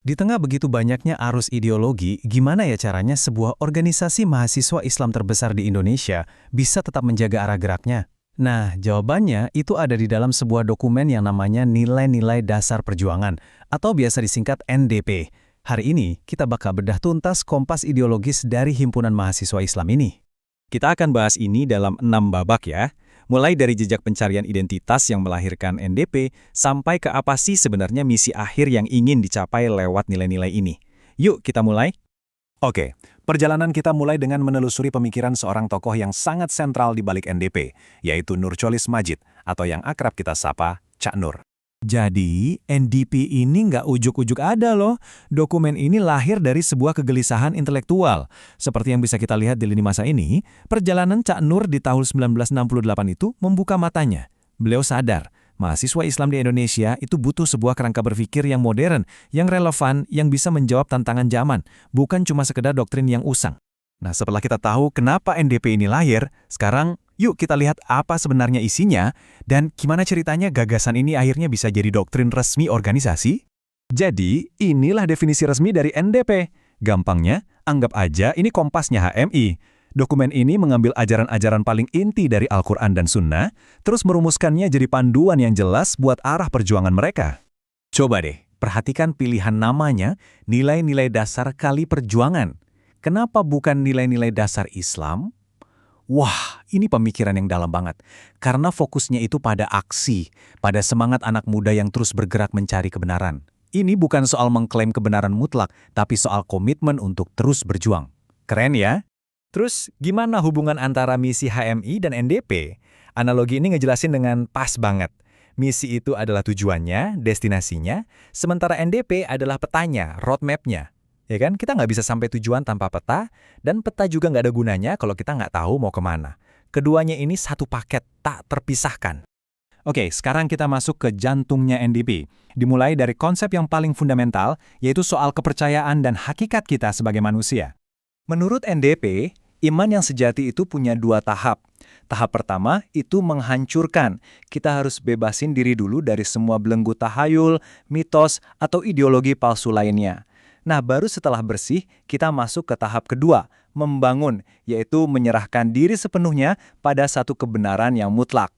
Di tengah begitu banyaknya arus ideologi, gimana ya caranya sebuah organisasi mahasiswa Islam terbesar di Indonesia bisa tetap menjaga arah geraknya? Nah, jawabannya itu ada di dalam sebuah dokumen yang namanya Nilai-Nilai Dasar Perjuangan, atau biasa disingkat NDP. Hari ini, kita bakal bedah tuntas kompas ideologis dari Himpunan Mahasiswa Islam ini. Kita akan bahas ini dalam 6 babak ya. Mulai dari jejak pencarian identitas yang melahirkan NDP, sampai ke apa sih sebenarnya misi akhir yang ingin dicapai lewat nilai-nilai ini. Yuk kita mulai. Oke, perjalanan kita mulai dengan menelusuri pemikiran seorang tokoh yang sangat sentral di balik NDP, yaitu Nurcholish Madjid, atau yang akrab kita sapa Cak Nur. Jadi, NDP ini nggak ujuk-ujuk ada loh. Dokumen ini lahir dari sebuah kegelisahan intelektual. Seperti yang bisa kita lihat di lini masa ini, perjalanan Cak Nur di tahun 1968 itu membuka matanya. Beliau sadar, mahasiswa Islam di Indonesia itu butuh sebuah kerangka berpikir yang modern, yang relevan, yang bisa menjawab tantangan zaman, bukan cuma sekedar doktrin yang usang. Nah, setelah kita tahu kenapa NDP ini lahir, sekarang yuk kita lihat apa sebenarnya isinya dan gimana ceritanya gagasan ini akhirnya bisa jadi doktrin resmi organisasi. Jadi, inilah definisi resmi dari NDP. Gampangnya, anggap aja ini kompasnya HMI. Dokumen ini mengambil ajaran-ajaran paling inti dari Al-Quran dan Sunnah, terus merumuskannya jadi panduan yang jelas buat arah perjuangan mereka. Coba deh, perhatikan pilihan namanya, Nilai-Nilai Dasar Kali Perjuangan. Kenapa bukan nilai-nilai dasar Islam? Wah, ini pemikiran yang dalam banget. Karena fokusnya itu pada aksi, pada semangat anak muda yang terus bergerak mencari kebenaran. Ini bukan soal mengklaim kebenaran mutlak, tapi soal komitmen untuk terus berjuang. Keren ya? Terus, gimana hubungan antara misi HMI dan NDP? Analogi ini ngejelasin dengan pas banget. Misi itu adalah tujuannya, destinasinya, sementara NDP adalah petanya, roadmap-nya. Ya kan, kita nggak bisa sampai tujuan tanpa peta, dan peta juga nggak ada gunanya kalau kita nggak tahu mau kemana. Keduanya ini satu paket, tak terpisahkan. Oke, sekarang kita masuk ke jantungnya NDP. Dimulai dari konsep yang paling fundamental, yaitu soal kepercayaan dan hakikat kita sebagai manusia. Menurut NDP, iman yang sejati itu punya 2 tahap. Tahap pertama itu menghancurkan. Kita harus bebasin diri dulu dari semua belenggu tahayul, mitos, atau ideologi palsu lainnya. Nah, baru setelah bersih, kita masuk ke tahap kedua, membangun, yaitu menyerahkan diri sepenuhnya pada satu kebenaran yang mutlak.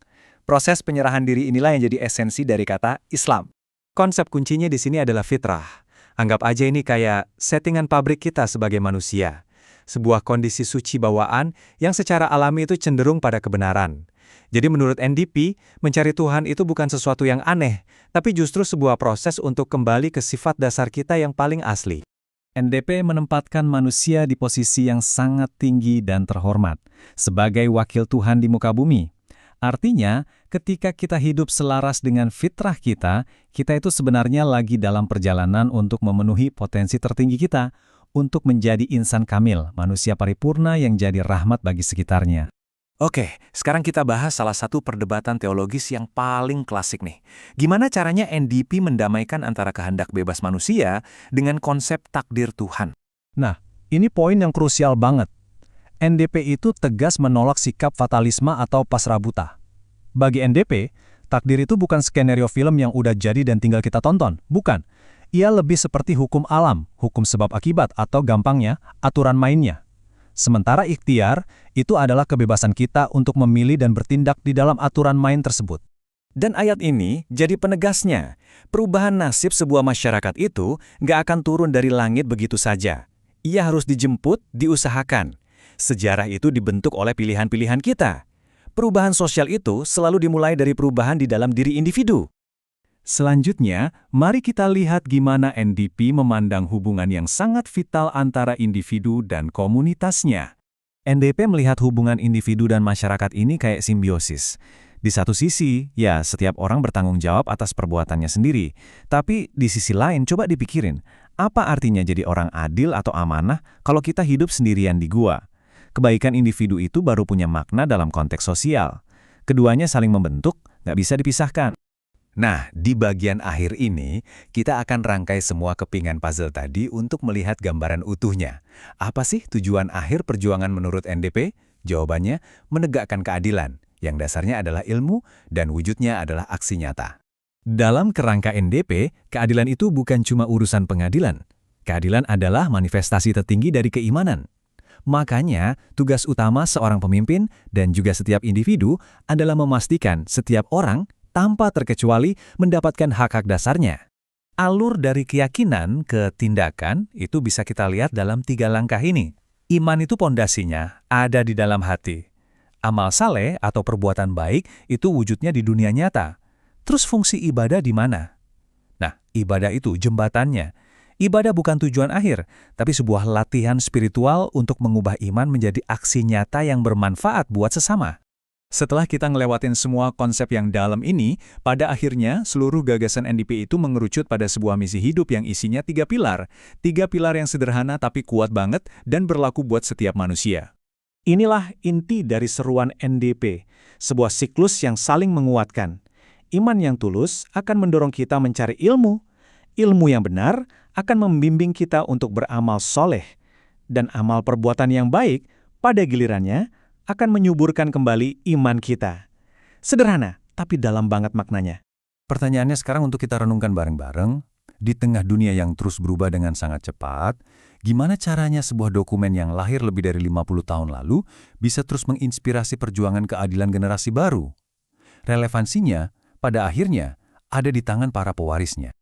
Proses penyerahan diri inilah yang jadi esensi dari kata Islam. Konsep kuncinya di sini adalah fitrah. Anggap aja ini kayak settingan pabrik kita sebagai manusia. Sebuah kondisi suci bawaan yang secara alami itu cenderung pada kebenaran. Jadi menurut NDP, mencari Tuhan itu bukan sesuatu yang aneh, tapi justru sebuah proses untuk kembali ke sifat dasar kita yang paling asli. NDP menempatkan manusia di posisi yang sangat tinggi dan terhormat, sebagai wakil Tuhan di muka bumi. Artinya, ketika kita hidup selaras dengan fitrah kita, kita itu sebenarnya lagi dalam perjalanan untuk memenuhi potensi tertinggi kita, untuk menjadi insan kamil, manusia paripurna yang jadi rahmat bagi sekitarnya. Oke, sekarang kita bahas salah satu perdebatan teologis yang paling klasik nih. Gimana caranya NDP mendamaikan antara kehendak bebas manusia dengan konsep takdir Tuhan? Nah, ini poin yang krusial banget. NDP itu tegas menolak sikap fatalisme atau pasrah buta. Bagi NDP, takdir itu bukan skenario film yang udah jadi dan tinggal kita tonton. Bukan. Ia lebih seperti hukum alam, hukum sebab akibat, atau gampangnya, aturan mainnya. Sementara ikhtiar, itu adalah kebebasan kita untuk memilih dan bertindak di dalam aturan main tersebut. Dan ayat ini jadi penegasnya. Perubahan nasib sebuah masyarakat itu nggak akan turun dari langit begitu saja. Ia harus dijemput, diusahakan. Sejarah itu dibentuk oleh pilihan-pilihan kita. Perubahan sosial itu selalu dimulai dari perubahan di dalam diri individu. Selanjutnya, mari kita lihat gimana NDP memandang hubungan yang sangat vital antara individu dan komunitasnya. NDP melihat hubungan individu dan masyarakat ini kayak simbiosis. Di satu sisi, ya setiap orang bertanggung jawab atas perbuatannya sendiri. Tapi di sisi lain, coba dipikirin, apa artinya jadi orang adil atau amanah kalau kita hidup sendirian di gua? Kebaikan individu itu baru punya makna dalam konteks sosial. Keduanya saling membentuk, nggak bisa dipisahkan. Nah, di bagian akhir ini, kita akan rangkai semua kepingan puzzle tadi untuk melihat gambaran utuhnya. Apa sih tujuan akhir perjuangan menurut NDP? Jawabannya, menegakkan keadilan, yang dasarnya adalah ilmu dan wujudnya adalah aksi nyata. Dalam kerangka NDP, keadilan itu bukan cuma urusan pengadilan. Keadilan adalah manifestasi tertinggi dari keimanan. Makanya, tugas utama seorang pemimpin dan juga setiap individu adalah memastikan setiap orang, tanpa terkecuali, mendapatkan hak-hak dasarnya. Alur dari keyakinan ke tindakan itu bisa kita lihat dalam 3 langkah ini. Iman itu pondasinya ada di dalam hati. Amal saleh atau perbuatan baik itu wujudnya di dunia nyata. Terus fungsi ibadah di mana? Nah, ibadah itu jembatannya. Ibadah bukan tujuan akhir, tapi sebuah latihan spiritual untuk mengubah iman menjadi aksi nyata yang bermanfaat buat sesama. Setelah kita ngelewatin semua konsep yang dalam ini, pada akhirnya seluruh gagasan NDP itu mengerucut pada sebuah misi hidup yang isinya 3 pilar. 3 pilar yang sederhana tapi kuat banget dan berlaku buat setiap manusia. Inilah inti dari seruan NDP, sebuah siklus yang saling menguatkan. Iman yang tulus akan mendorong kita mencari ilmu. Ilmu yang benar akan membimbing kita untuk beramal soleh. Dan amal perbuatan yang baik, pada gilirannya, akan menyuburkan kembali iman kita. Sederhana, tapi dalam banget maknanya. Pertanyaannya sekarang untuk kita renungkan bareng-bareng. Di tengah dunia yang terus berubah dengan sangat cepat, gimana caranya sebuah dokumen yang lahir lebih dari 50 tahun lalu bisa terus menginspirasi perjuangan keadilan generasi baru? Relevansinya, pada akhirnya, ada di tangan para pewarisnya.